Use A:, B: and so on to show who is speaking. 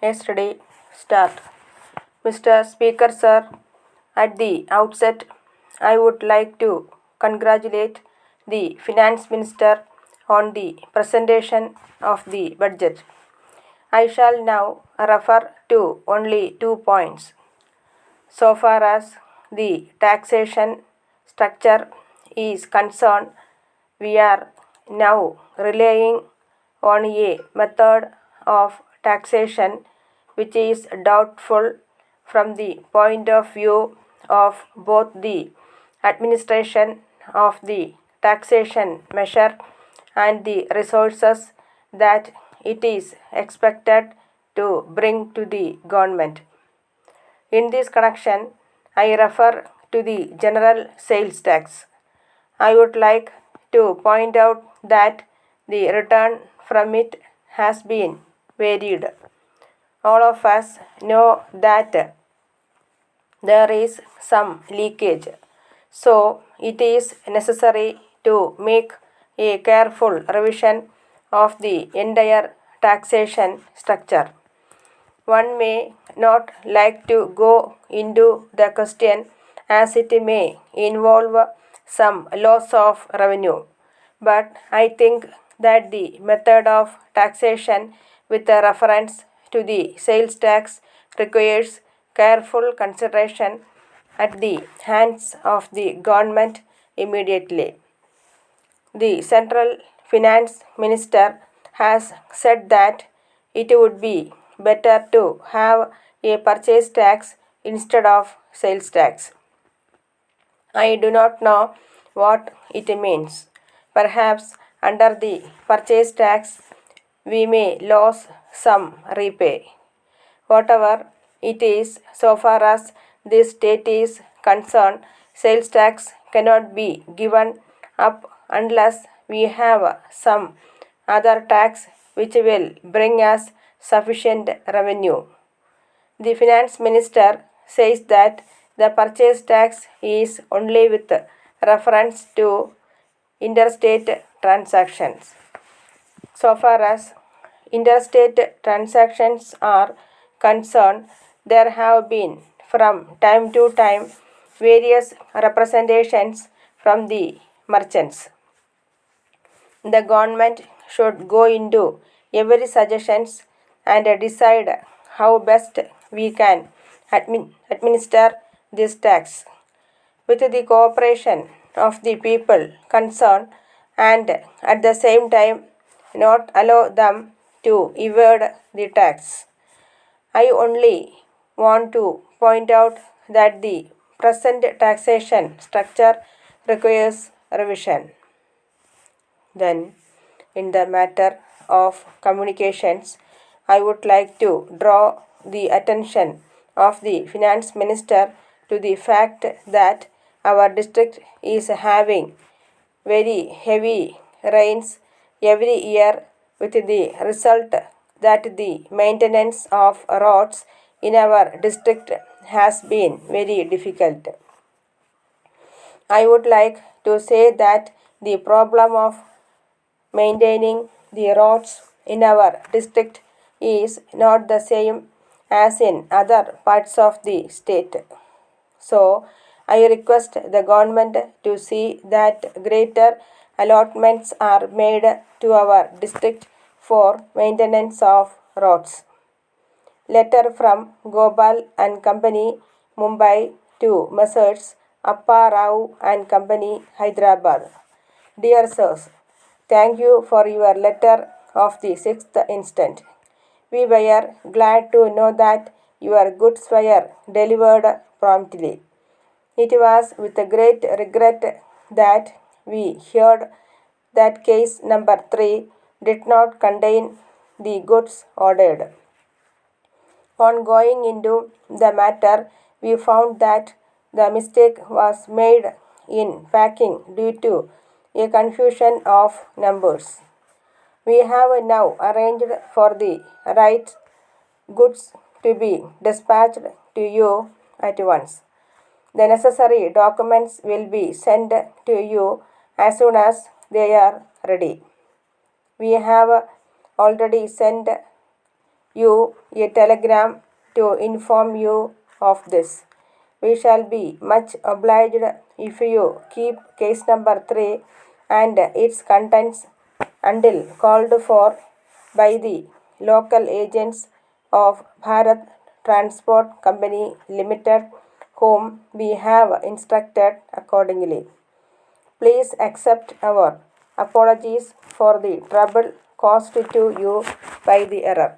A: Yesterday start. Mr. Speaker, sir, at the outset, I would like to congratulate the Finance Minister on the presentation of the budget. I shall now refer to only 2 points. So far as the taxation structure is concerned, we are now relying on a method of taxation which is doubtful from the point of view of both the administration of the taxation measure and the resources that it is expected to bring to the government. In this connection, I refer to the general sales tax. I would like to point out that the return from it has been varied. All of us know that there is some leakage, so it is necessary to make a careful revision of the entire taxation structure. One may not like to go into the question as it may involve some loss of revenue, but I think that the method of taxation with a reference to the sales tax requires careful consideration at the hands of the government immediately. The Central Finance Minister has said that it would be better to have a purchase tax instead of sales tax. I do not know what it means. Perhaps under the purchase tax we may lose some repay. Whatever it is, so far as this state is concerned, sales tax cannot be given up unless we have some other tax which will bring us sufficient revenue. The finance minister says that the purchase tax is only with reference to interstate transactions. So far as interstate transactions are concerned, there have been from time to time various representations from the merchants. The government should go into every suggestions and decide how best we can administer this tax with the cooperation of the people concerned and at the same time not allow them to evade the tax. I only want to point out that the present taxation structure requires revision. Then, in the matter of communications, I would like to draw the attention of the finance minister to the fact that our district is having very heavy rains every year with the result that the maintenance of roads in our district has been very difficult. I would like to say that the problem of maintaining the roads in our district is not the same as in other parts of the state. So, I request the government to see that greater allotments are made to our district for maintenance of roads. Letter from Gopal and Company, Mumbai to Messrs. Appa Rao and Company, Hyderabad. Dear sirs, thank you for your letter of the 6th instant. We were glad to know that your goods were delivered promptly. It was with great regret that we heard that case number 3 did not contain the goods ordered. On going into the matter, we found that the mistake was made in packing due to a confusion of numbers. We have now arranged for the right goods to be dispatched to you at once. The necessary documents will be sent to you as soon as they are ready. We have already sent you a telegram to inform you of this. We shall be much obliged if you keep case number 3 and its contents until called for by the local agents of Bharat Transport Company Limited, whom we have instructed accordingly. Please accept our apologies for the trouble caused to you by the error.